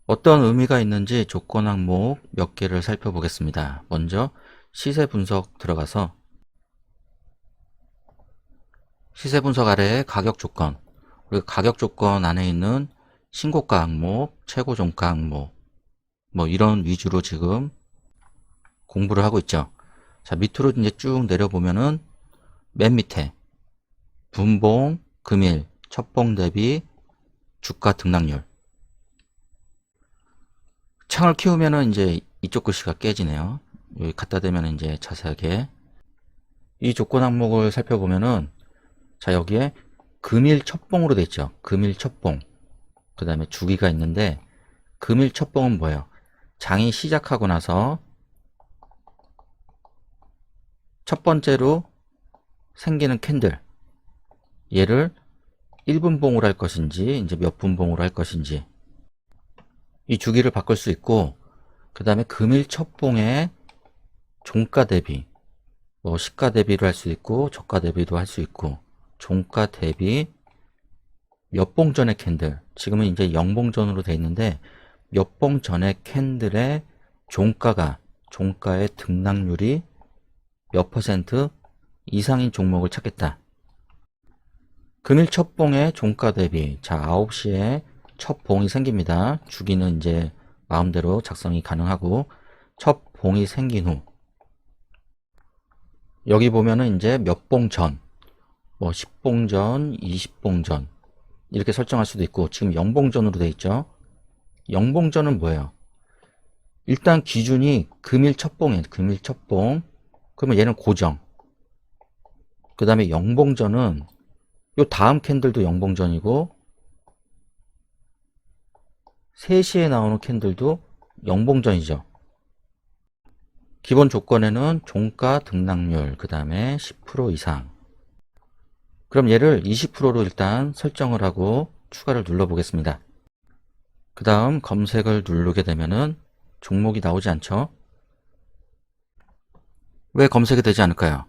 어떤 의미가 있는지 조건 항목 몇 개를 살펴보겠습니다. 먼저 시세 분석 들어가서 시세 분석 아래 가격 조건, 그리고 가격 조건 안에 있는 신고가 항목, 최고 종가 항목, 이런 위주로 지금 공부를 하고 있죠. 자, 밑으로 이제 쭉 내려보면은 맨 밑에 분봉, 금일, 첫봉 대비 주가 등락률. 창을 키우면은 이제 이쪽 글씨가 깨지네요. 여기 갖다 대면 이제 자세하게 이 조건 항목을 살펴보면은, 자, 여기에 금일 첫봉으로 돼 있죠. 금일 첫봉. 그 다음에 주기가 있는데, 금일 첫봉은 뭐예요? 장이 시작하고 나서 첫 번째로 생기는 캔들, 얘를 1분봉으로 할 것인지 이제 몇 분봉으로 할 것인지 이 주기를 바꿀 수 있고, 그 다음에 금일 첫봉의 종가 대비, 시가 대비를 할 수 있고 저가 대비도 할 수 있고, 종가 대비 몇 봉 전의 캔들, 지금은 이제 0봉전으로 돼 있는데 몇 봉 전의 캔들의 종가의 등락률이 몇 퍼센트 이상인 종목을 찾겠다. 금일 첫 봉의 종가 대비, 자, 9시에 첫 봉이 생깁니다. 주기는 이제 마음대로 작성이 가능하고, 첫 봉이 생긴 후 여기 보면은 이제 몇 봉 전, 10봉 전, 20봉 전 이렇게 설정할 수도 있고, 지금 0봉전으로 돼 있죠. 0봉전은 뭐예요? 일단 기준이 금일 첫봉이에요. 금일 첫봉. 그러면 얘는 고정. 그 다음에 0봉전은 요 다음 캔들도 0봉전이고 3시에 나오는 캔들도 0봉전이죠. 기본 조건에는 종가 등락률, 그 다음에 10% 이상. 그럼 얘를 20%로 일단 설정을 하고 추가를 눌러 보겠습니다. 그 다음 검색을 누르게 되면은 종목이 나오지 않죠? 왜 검색이 되지 않을까요?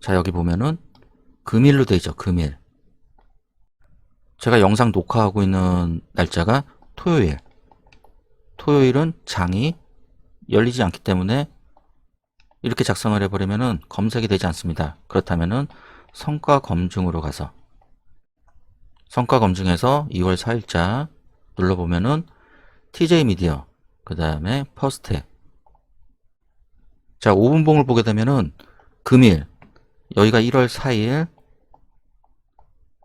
자, 여기 보면은 금일로 되어 있죠. 금일. 제가 영상 녹화하고 있는 날짜가 토요일. 토요일은 장이 열리지 않기 때문에 이렇게 작성을 해버리면은 검색이 되지 않습니다. 그렇다면은 성과 검증으로 가서 성과 검증에서 2월 4일자 눌러보면은 TJ 미디어, 그 다음에 퍼스트. 자, 5분봉을 보게 되면은 금일, 여기가 1월 4일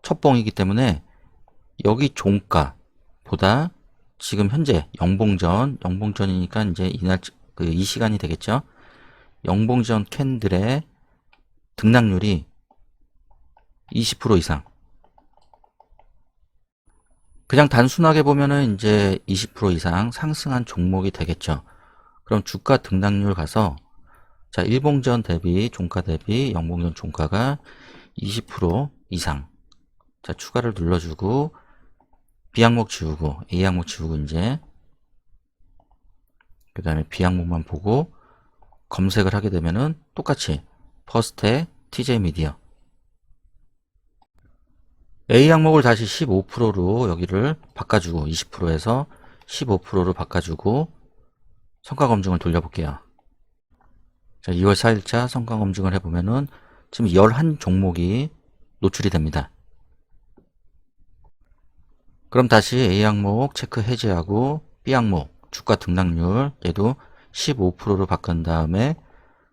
첫봉이기 때문에 여기 종가보다 지금 현재 0봉전이니까 이제 이 시간이 되겠죠. 0봉전 캔들의 등락률이 20% 이상. 그냥 단순하게 보면은 이제 20% 이상 상승한 종목이 되겠죠. 그럼 주가 등락률 가서, 자, 1봉전 대비 종가 대비 0봉전 종가가 20% 이상. 자, 추가를 눌러주고 B 항목 지우고 A 항목 지우고 이제 그 다음에 B 항목만 보고 검색을 하게 되면은 똑같이 퍼스트의 TJ 미디어, A 항목을 다시 15%로 여기를 바꿔주고 20%에서 15%로 바꿔주고 성과 검증을 돌려볼게요. 자, 2월 4일자 성과 검증을 해보면은 지금 11종목이 노출이 됩니다. 그럼 다시 A 항목 체크 해제하고 B 항목 주가 등락률 얘도 15%로 바꾼 다음에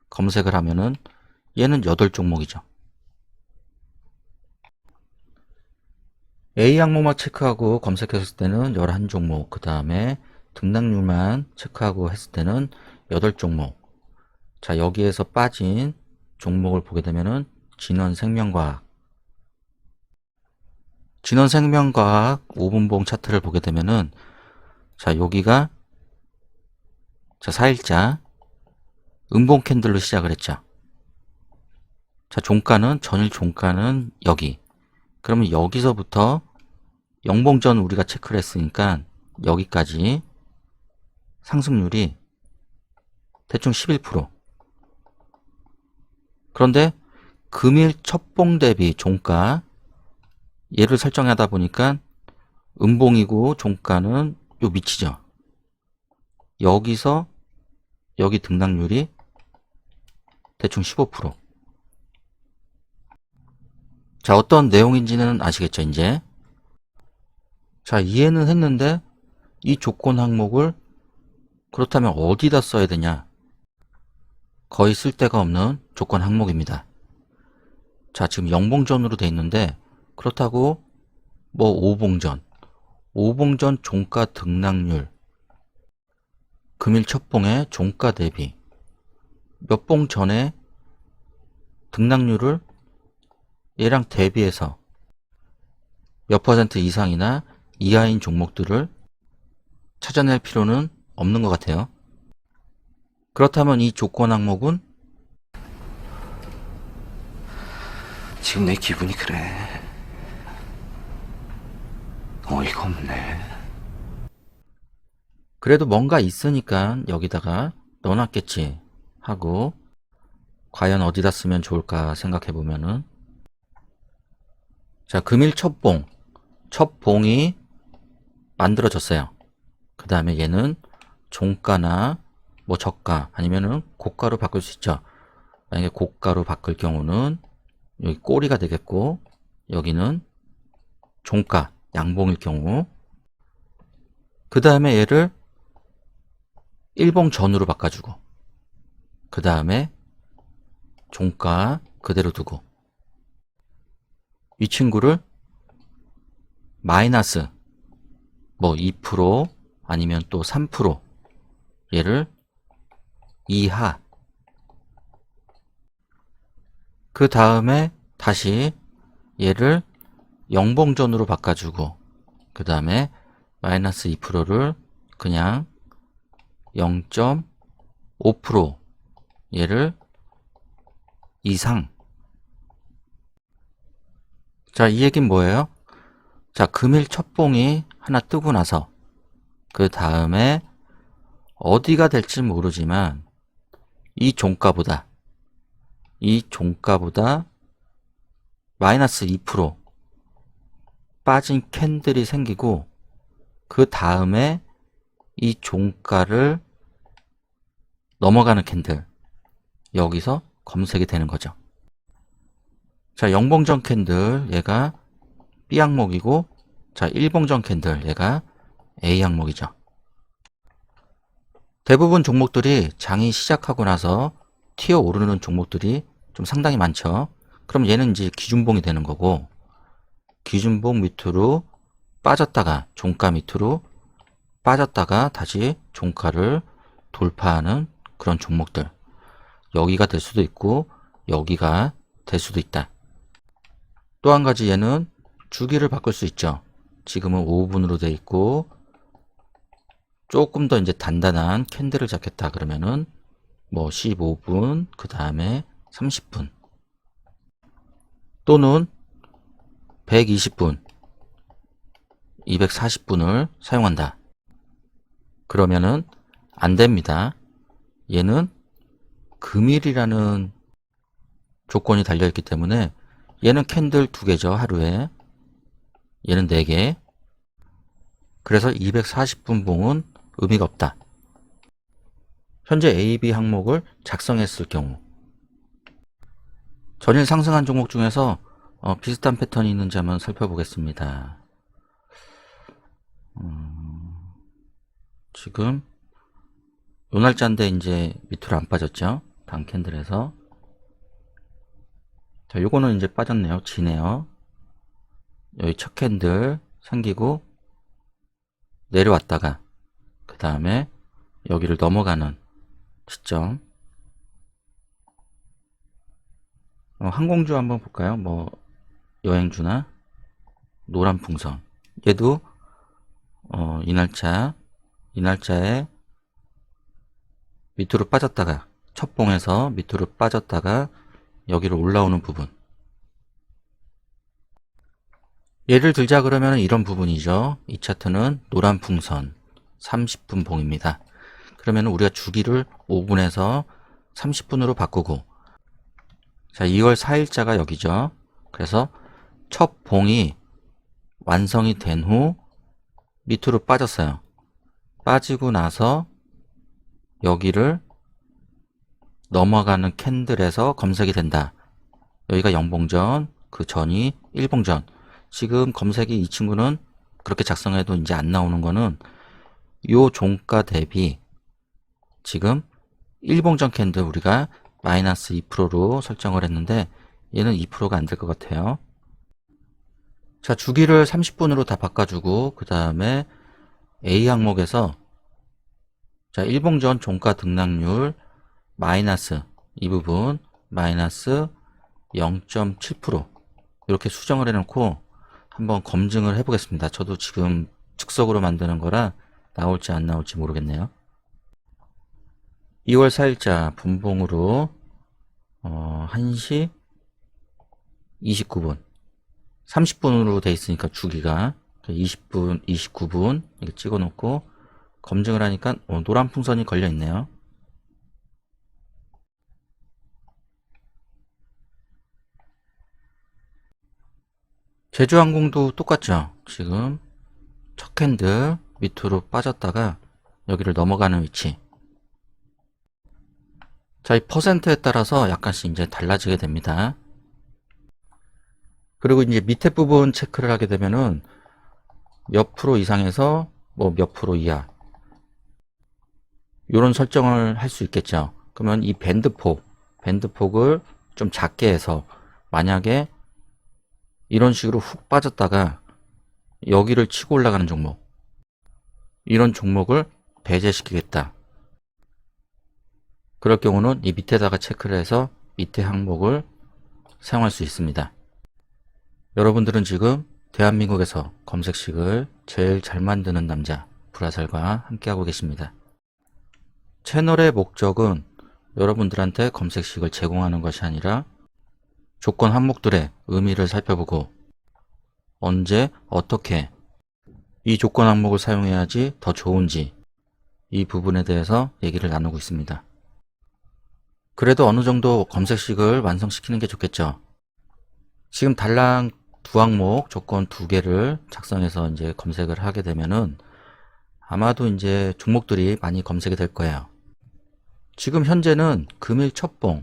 검색을 하면은 얘는 8종목이죠. A 항목만 체크하고 검색했을 때는 11종목, 그 다음에 등락률만 체크하고 했을 때는 8종목. 자, 여기에서 빠진 종목을 보게 되면은 진원생명과학 5분봉 차트를 보게 되면은, 자, 여기가, 자, 4일자 음봉 캔들로 시작을 했죠. 자, 전일 종가는 여기. 그러면 여기서부터 0봉전 우리가 체크를 했으니까 여기까지 상승률이 대충 11%. 그런데 금일 첫봉 대비 종가 얘를 설정하다 보니까 음봉이고 종가는 요 밑이죠. 여기서 여기 등락률이 대충 15%. 자, 어떤 내용인지는 아시겠죠, 이제? 자, 이해는 했는데 이 조건 항목을 그렇다면 어디다 써야 되냐? 거의 쓸데가 없는 조건 항목입니다. 자, 지금 영봉전으로 돼 있는데 그렇다고 뭐 오봉전 종가 등락률, 금일 첫 봉의 종가 대비 몇 봉 전에 등락률을 얘랑 대비해서 몇 퍼센트 이상이나 이하인 종목들을 찾아낼 필요는 없는 것 같아요. 그렇다면 이 조건 항목은 지금 내 기분이 그래. 어이가 없네. 그래도 뭔가 있으니까 여기다가 넣어놨겠지 하고, 과연 어디다 쓰면 좋을까 생각해 보면은, 자, 금일 첫 봉이 만들어졌어요. 그 다음에 얘는 종가나 뭐 저가 아니면은 고가로 바꿀 수 있죠. 만약에 고가로 바꿀 경우는 여기 꼬리가 되겠고, 여기는 종가 양봉일 경우, 그 다음에 얘를 1봉 전으로 바꿔주고, 그 다음에 종가 그대로 두고, 이 친구를 마이너스 뭐 2% 아니면 또 3% 얘를 이하, 그 다음에 다시 얘를 영봉전으로 바꿔주고, 그 다음에 마이너스 2%를 그냥 0.5% 얘를 이상. 자, 이 얘기는 뭐예요? 자, 금일 첫 봉이 하나 뜨고 나서 그 다음에 어디가 될지 모르지만 이 종가보다 마이너스 2% 빠진 캔들이 생기고, 그 다음에 이 종가를 넘어가는 캔들, 여기서 검색이 되는 거죠. 자, 영봉전 캔들 얘가 B 항목이고, 자, 1봉전 캔들 얘가 A 항목이죠. 대부분 종목들이 장이 시작하고 나서 튀어 오르는 종목들이 좀 상당히 많죠. 그럼 얘는 이제 기준봉이 되는 거고, 기준봉 밑으로 빠졌다가 종가 밑으로 빠졌다가 다시 종가를 돌파하는 그런 종목들, 여기가 될 수도 있고 여기가 될 수도 있다. 또 한 가지, 얘는 주기를 바꿀 수 있죠. 지금은 5분으로 돼 있고, 조금 더 이제 단단한 캔들을 잡겠다 그러면은 뭐 15분, 그 다음에 30분 또는 120분, 240분을 사용한다. 그러면은 안 됩니다. 얘는 금일이라는 조건이 달려있기 때문에 얘는 캔들 2개죠, 하루에. 얘는 4개. 그래서 240분 봉은 의미가 없다. 현재 A, B 항목을 작성했을 경우, 전일 상승한 종목 중에서 비슷한 패턴이 있는지 한번 살펴보겠습니다. 지금 요 날짜인데 이제 밑으로 안 빠졌죠, 단 캔들에서. 자, 요거는 이제 빠졌네요. 지네요. 여기 첫 캔들 생기고 내려왔다가 그 다음에 여기를 넘어가는 시점. 항공주 한번 볼까요? 뭐 여행주나 노란풍선, 얘도 이 날짜에 밑으로 빠졌다가, 첫 봉에서 밑으로 빠졌다가 여기로 올라오는 부분, 예를 들자 그러면 이런 부분이죠. 이 차트는 노란풍선 30분 봉입니다. 그러면 우리가 주기를 5분에서 30분으로 바꾸고, 자, 2월 4일자가 여기죠. 그래서 첫 봉이 완성이 된 후 밑으로 빠졌어요. 빠지고 나서 여기를 넘어가는 캔들에서 검색이 된다. 여기가 0봉전, 그 전이 1봉전. 지금 검색이 이 친구는 그렇게 작성해도 이제 안 나오는 거는 요 종가 대비 지금 1봉전 캔들 우리가 마이너스 2%로 설정을 했는데 얘는 2%가 안 될 것 같아요. 자, 주기를 30분으로 다 바꿔주고 그 다음에 A 항목에서 자, 1봉전 종가 등락률 마이너스 이 부분 마이너스 0.7% 이렇게 수정을 해놓고 한번 검증을 해보겠습니다. 저도 지금 즉석으로 만드는 거라 나올지 안 나올지 모르겠네요. 2월 4일자 분봉으로 1시 29분 30분으로 돼 있으니까 주기가 20분 29분 이렇게 찍어 놓고 검증을 하니까 노란 풍선이 걸려 있네요. 제주항공도 똑같죠. 지금 첫 캔들 밑으로 빠졌다가 여기를 넘어가는 위치. 자, 이 퍼센트에 따라서 약간씩 이제 달라지게 됩니다. 그리고 이제 밑에 부분 체크를 하게 되면은 몇 프로 이상에서 뭐 몇 프로 이하 이런 설정을 할 수 있겠죠. 그러면 이 밴드폭을 좀 작게 해서 만약에 이런 식으로 훅 빠졌다가 여기를 치고 올라가는 종목 이런 종목을 배제시키겠다. 그럴 경우는 이 밑에다가 체크를 해서 밑에 항목을 사용할 수 있습니다. 여러분들은 지금 대한민국에서 검색식을 제일 잘 만드는 남자 불화살과 함께하고 계십니다. 채널의 목적은 여러분들한테 검색식을 제공하는 것이 아니라 조건 항목들의 의미를 살펴보고 언제 어떻게 이 조건 항목을 사용해야지 더 좋은지 이 부분에 대해서 얘기를 나누고 있습니다. 그래도 어느 정도 검색식을 완성시키는 게 좋겠죠. 지금 달랑 두 항목 조건 두 개를 작성해서 이제 검색을 하게 되면은 아마도 이제 종목들이 많이 검색이 될 거예요. 지금 현재는 금일 첫봉에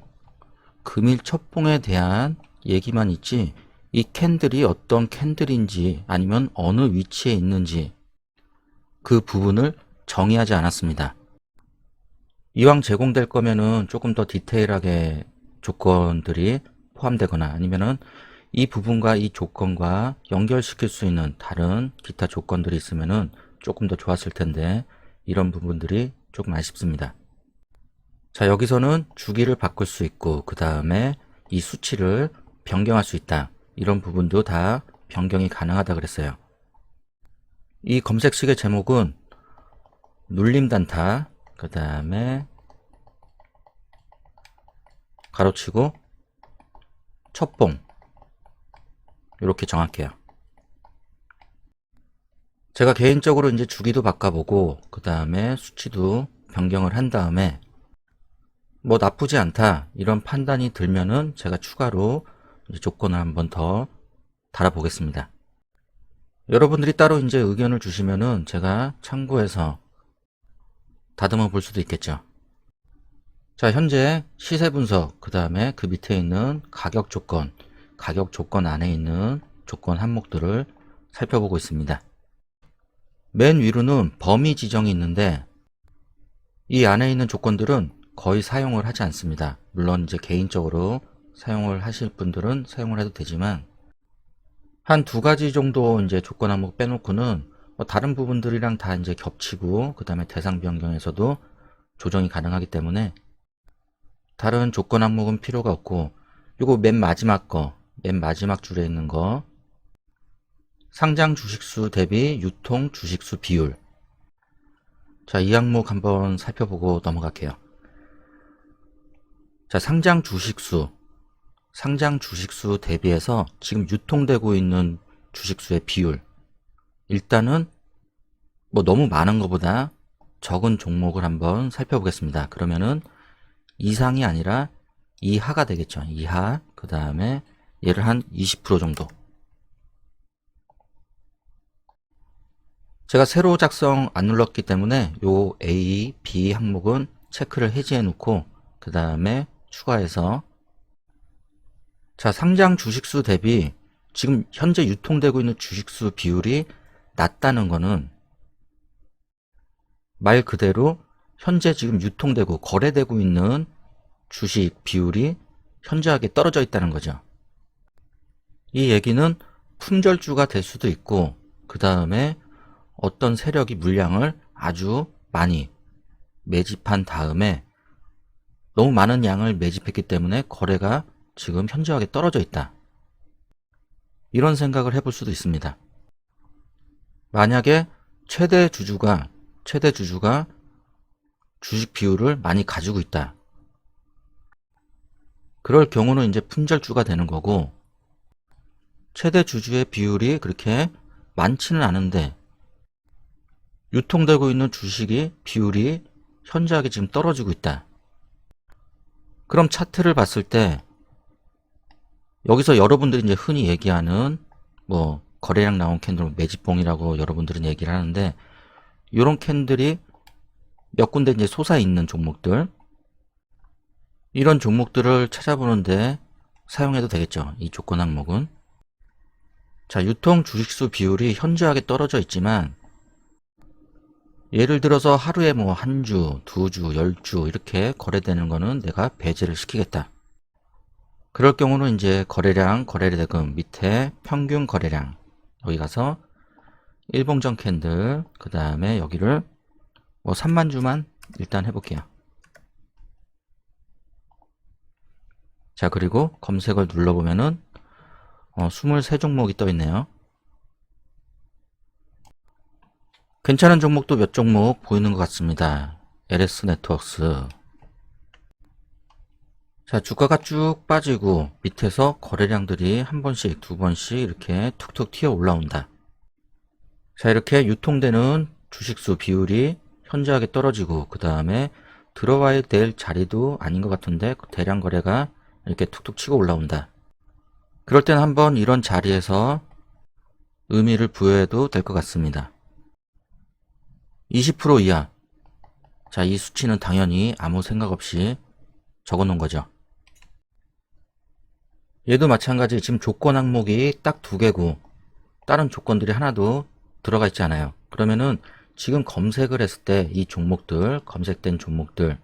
대한 얘기만 있지 이 캔들이 어떤 캔들인지 아니면 어느 위치에 있는지 그 부분을 정의하지 않았습니다. 이왕 제공될 거면은 조금 더 디테일하게 조건들이 포함되거나 아니면은 이 부분과 이 조건과 연결시킬 수 있는 다른 기타 조건들이 있으면은 조금 더 좋았을 텐데 이런 부분들이 조금 아쉽습니다. 자, 여기서는 주기를 바꿀 수 있고 그 다음에 이 수치를 변경할 수 있다. 이런 부분도 다 변경이 가능하다 그랬어요. 이 검색식의 제목은 눌림 단타 그 다음에 가로치고 첫봉 이렇게 정할게요. 제가 개인적으로 이제 주기도 바꿔보고 그 다음에 수치도 변경을 한 다음에 뭐 나쁘지 않다 이런 판단이 들면은 제가 추가로 이제 조건을 한번 더 달아보겠습니다. 여러분들이 따로 이제 의견을 주시면은 제가 참고해서 다듬어 볼 수도 있겠죠. 자, 현재 시세 분석, 그 다음에 그 밑에 있는 가격 조건 안에 있는 조건 항목들을 살펴보고 있습니다. 맨 위로는 범위 지정이 있는데 이 안에 있는 조건들은 거의 사용을 하지 않습니다. 물론 이제 개인적으로 사용을 하실 분들은 사용을 해도 되지만 한 두 가지 정도 이제 조건 항목 빼놓고는 다른 부분들이랑 다 이제 겹치고 그 다음에 대상 변경에서도 조정이 가능하기 때문에 다른 조건 항목은 필요가 없고 요거 맨 마지막 줄에 있는 거 상장 주식수 대비 유통 주식수 비율. 자, 이 항목 한번 살펴보고 넘어갈게요. 자, 상장 주식수 대비해서 지금 유통되고 있는 주식수의 비율. 일단은 뭐 너무 많은 것보다 적은 종목을 한번 살펴보겠습니다. 그러면은 이상이 아니라 이하가 되겠죠. 이하. 그 다음에 얘를 한 20% 정도. 제가 새로 작성 안 눌렀기 때문에 요 A, B 항목은 체크를 해지해 놓고 그 다음에 추가해서 자, 상장 주식수 대비 지금 현재 유통되고 있는 주식수 비율이 낮다는 거는 말 그대로 현재 지금 유통되고 거래되고 있는 주식 비율이 현저하게 떨어져 있다는 거죠. 이 얘기는 품절주가 될 수도 있고 그 다음에 어떤 세력이 물량을 아주 많이 매집한 다음에 너무 많은 양을 매집했기 때문에 거래가 지금 현저하게 떨어져 있다. 이런 생각을 해볼 수도 있습니다. 만약에 최대 주주가 주식 비율을 많이 가지고 있다. 그럴 경우는 이제 품절주가 되는 거고 최대 주주의 비율이 그렇게 많지는 않은데 유통되고 있는 주식이 비율이 현저하게 지금 떨어지고 있다. 그럼 차트를 봤을 때 여기서 여러분들이 이제 흔히 얘기하는 뭐 거래량 나온 캔들 매집봉이라고 여러분들은 얘기를 하는데 이런 캔들이 몇 군데 이제 솟아 있는 종목들 이런 종목들을 찾아보는데 사용해도 되겠죠. 이 조건 항목은. 자, 유통 주식수 비율이 현저하게 떨어져 있지만 예를 들어서 하루에 뭐 한 주, 두 주, 10주 이렇게 거래되는 거는 내가 배제를 시키겠다. 그럴 경우는 이제 거래량, 거래대금 밑에 평균 거래량 여기 가서 일봉전 캔들 그 다음에 여기를 뭐 3만 주만 일단 해볼게요. 자, 그리고 검색을 눌러보면은 23종목이 떠 있네요. 괜찮은 종목도 몇 종목 보이는 것 같습니다. LS 네트워크스. 자, 주가가 쭉 빠지고 밑에서 거래량들이 한 번씩, 두 번씩 이렇게 툭툭 튀어 올라온다. 자, 이렇게 유통되는 주식수 비율이 현저하게 떨어지고 그 다음에 들어와야 될 자리도 아닌 것 같은데 대량 거래가 이렇게 툭툭 치고 올라온다. 그럴 땐 한번 이런 자리에서 의미를 부여해도 될 것 같습니다. 20% 이하. 자, 이 수치는 당연히 아무 생각 없이 적어 놓은 거죠. 얘도 마찬가지 지금 조건 항목이 딱 2개고 다른 조건들이 하나도 들어가 있지 않아요. 그러면은 지금 검색을 했을 때 이 종목들, 검색된 종목들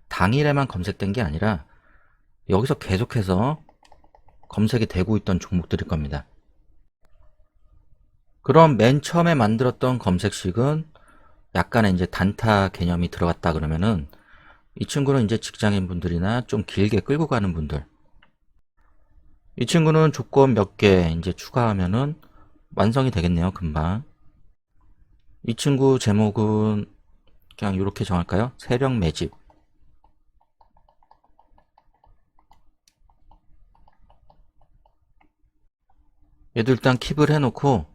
당일에만 검색된 게 아니라 여기서 계속해서 검색이 되고 있던 종목들일 겁니다. 그럼 맨 처음에 만들었던 검색식은 약간의 이제 단타 개념이 들어갔다 그러면은 이 친구는 이제 직장인 분들이나 좀 길게 끌고 가는 분들 이 친구는 조건 몇 개 이제 추가하면은 완성이 되겠네요. 금방. 이 친구 제목은 그냥 이렇게 정할까요? 세력 매집. 얘도 일단 킵을 해놓고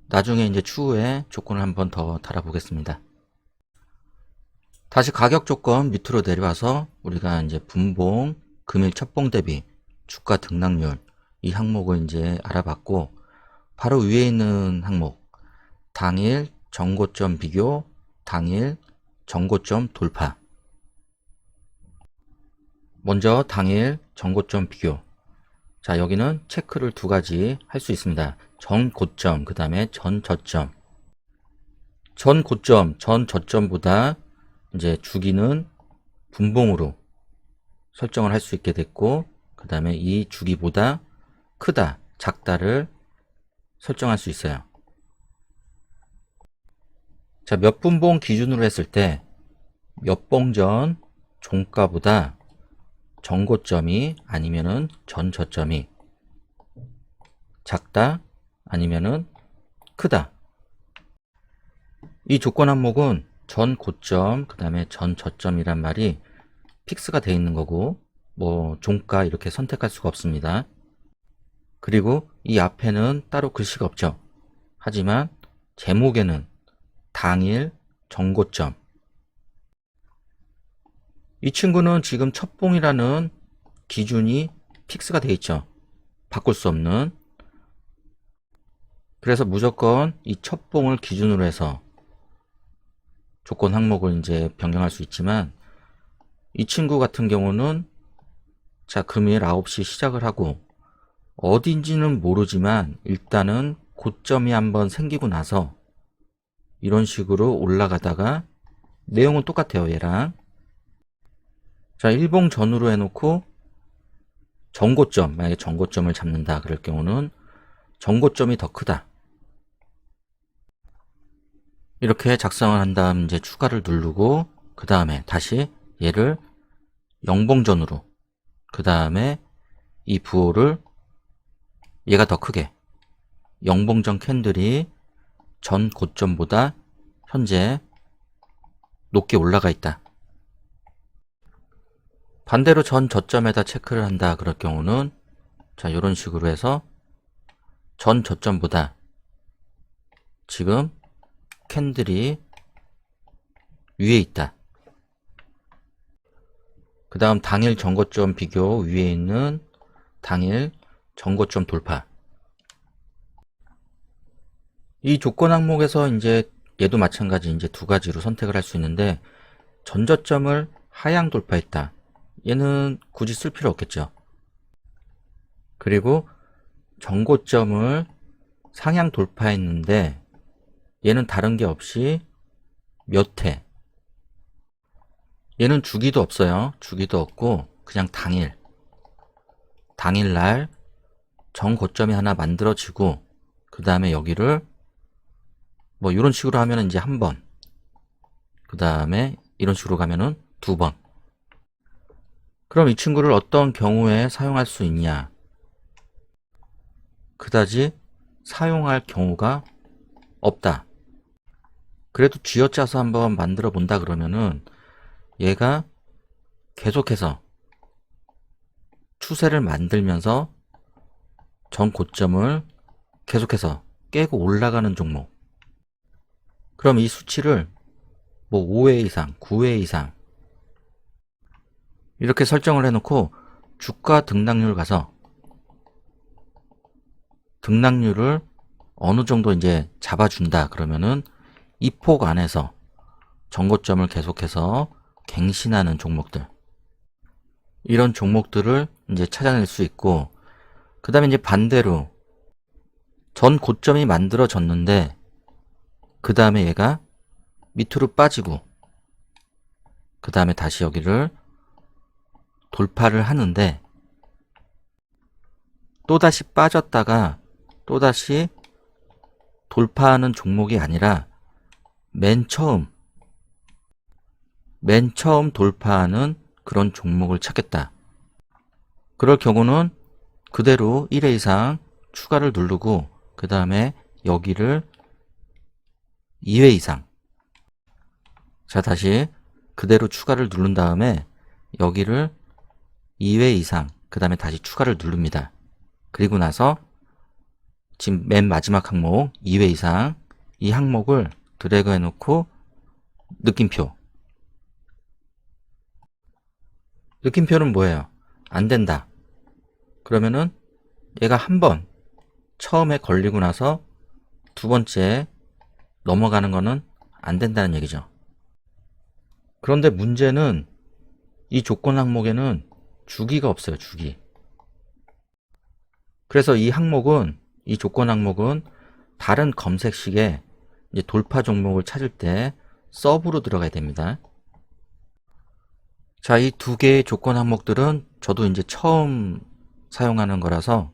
나중에 이제 추후에 조건을 한번 더 달아보겠습니다. 다시 가격 조건 밑으로 내려와서 우리가 이제 분봉, 금일 첫봉 대비 주가 등락률 이 항목을 이제 알아봤고 바로 위에 있는 항목 당일 정고점 비교, 당일 정고점 돌파. 먼저 당일 정고점 비교. 자, 여기는 체크를 2가지 할 수 있습니다. 전 고점, 그 다음에 전 저점. 전 고점, 전 저점보다 이제 주기는 분봉으로 설정을 할 수 있게 됐고, 그 다음에 이 주기보다 크다, 작다를 설정할 수 있어요. 자, 몇 분봉 기준으로 했을 때 몇 봉 전 종가보다 전고점이 아니면은 전 저점이 작다 아니면은 크다. 이 조건 항목은 전 고점 그 다음에 전 저점이란 말이 픽스가 되어 있는 거고 뭐 종가 이렇게 선택할 수가 없습니다. 그리고 이 앞에는 따로 글씨가 없죠. 하지만 제목에는 당일 정고점. 이 친구는 지금 첫봉이라는 기준이 픽스가 되어 있죠. 바꿀 수 없는. 그래서 무조건 이 첫봉을 기준으로 해서 조건 항목을 이제 변경할 수 있지만, 이 친구 같은 경우는 자, 금일 9시 시작을 하고 어딘지는 모르지만 일단은 고점이 한번 생기고 나서 이런 식으로 올라가다가 내용은 똑같아요, 얘랑. 자, 일봉 전후로 해놓고 전고점, 만약에 전고점을 잡는다 그럴 경우는 전고점이 더 크다, 이렇게 작성을 한 다음 이제 추가를 누르고 그 다음에 다시 얘를 영봉전으로, 그 다음에 이 부호를 얘가 더 크게, 영봉전 캔들이 전 고점보다 현재 높게 올라가 있다. 반대로 전 저점에다 체크를 한다 그럴 경우는 자, 이런 식으로 해서 전 저점보다 지금 캔들이 위에 있다. 그 다음 당일 전고점 비교 위에 있는 당일 전고점 돌파. 이 조건 항목에서 이제 얘도 마찬가지 이제 두 가지로 선택을 할 수 있는데, 전저점을 하향 돌파했다. 얘는 굳이 쓸 필요 없겠죠. 그리고 전고점을 상향 돌파했는데 얘는 다른 게 없이 몇 회. 얘는 주기도 없어요. 주기도 없고 그냥 당일날 전고점이 하나 만들어지고 그 다음에 여기를 뭐 이런 식으로 하면 이제 한 번, 그 다음에 이런 식으로 가면은 두 번. 그럼 이 친구를 어떤 경우에 사용할 수 있냐? 그다지 사용할 경우가 없다. 그래도 쥐어짜서 한번 만들어 본다 그러면은 얘가 계속해서 추세를 만들면서 전 고점을 계속해서 깨고 올라가는 종목. 그럼 이 수치를 뭐 5회 이상, 9회 이상 이렇게 설정을 해놓고 주가 등락률 가서 등락률을 어느 정도 이제 잡아준다 그러면은 이 폭 안에서 전고점을 계속해서 갱신하는 종목들, 이런 종목들을 이제 찾아낼 수 있고, 그 다음에 이제 반대로 전 고점이 만들어졌는데 그 다음에 얘가 밑으로 빠지고 그 다음에 다시 여기를 돌파를 하는데 또다시 빠졌다가 또다시 돌파하는 종목이 아니라 맨 처음 돌파하는 그런 종목을 찾겠다. 그럴 경우는 그대로 1회 이상 추가를 누르고 그 다음에 여기를 2회 이상, 자, 다시 그대로 추가를 누른 다음에 여기를 2회 이상, 그 다음에 다시 추가를 누릅니다. 그리고 나서 지금 맨 마지막 항목 2회 이상, 이 항목을 드래그 해놓고 느낌표는 뭐예요? 안 된다. 그러면은 얘가 한 번 처음에 걸리고 나서 두 번째 넘어가는 거는 안 된다는 얘기죠. 그런데 문제는 이 조건 항목에는 주기가 없어요, 주기. 그래서 이 조건 항목은 다른 검색식에 이제 돌파 종목을 찾을 때 서브로 들어가야 됩니다. 자, 이 두 개의 조건 항목들은 저도 이제 처음 사용하는 거라서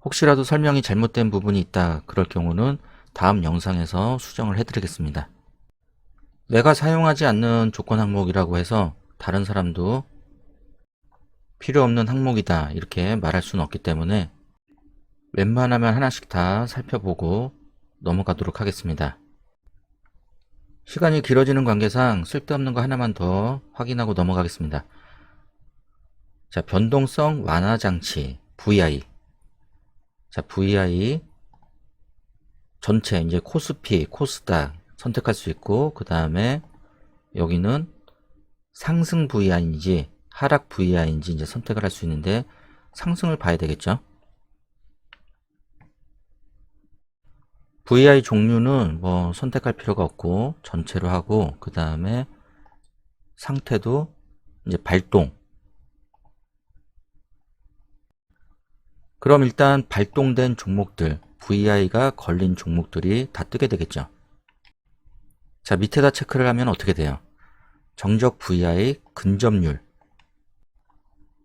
혹시라도 설명이 잘못된 부분이 있다 그럴 경우는 다음 영상에서 수정을 해드리겠습니다. 내가 사용하지 않는 조건 항목이라고 해서 다른 사람도 필요 없는 항목이다 이렇게 말할 수는 없기 때문에 웬만하면 하나씩 다 살펴보고 넘어가도록 하겠습니다. 시간이 길어지는 관계상 쓸데없는 거 하나만 더 확인하고 넘어가겠습니다. 자, 변동성 완화 장치 VI. 자, VI 전체 이제 코스피, 코스닥 선택할 수 있고 그 다음에 여기는 상승 VI인지 하락 VI인지 이제 선택을 할 수 있는데 상승을 봐야 되겠죠. VI 종류는 뭐 선택할 필요가 없고 전체로 하고, 그 다음에 상태도 이제 발동. 그럼 일단 발동된 종목들, VI가 걸린 종목들이 다 뜨게 되겠죠. 자, 밑에다 체크를 하면 어떻게 돼요? 정적 VI 근접률,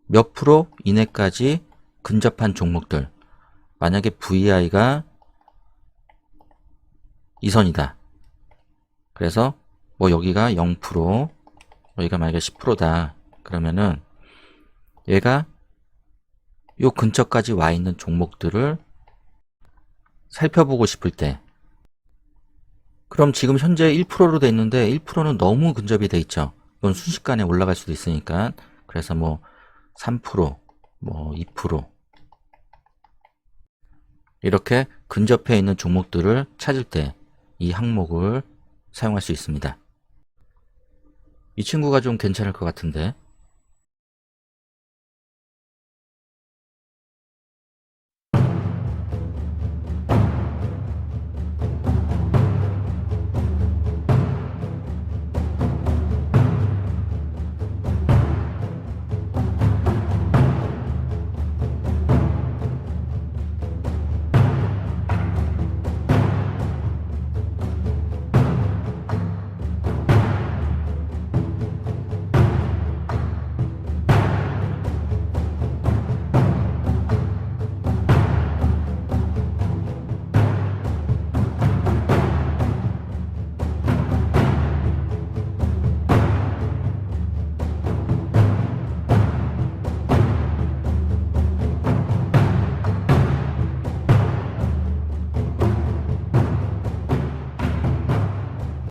몇 프로 이내까지 근접한 종목들. 만약에 VI가 이선이다. 그래서 뭐 여기가 0%, 여기가 만약에 10%다. 그러면은 얘가 요 근처까지 와 있는 종목들을 살펴보고 싶을 때, 그럼 지금 현재 1%로 돼 있는데 1%는 너무 근접이 돼 있죠. 이건 순식간에 올라갈 수도 있으니까. 그래서 뭐 3%, 뭐 2% 이렇게 근접해 있는 종목들을 찾을 때 이 항목을 사용할 수 있습니다. 이 친구가 좀 괜찮을 것 같은데,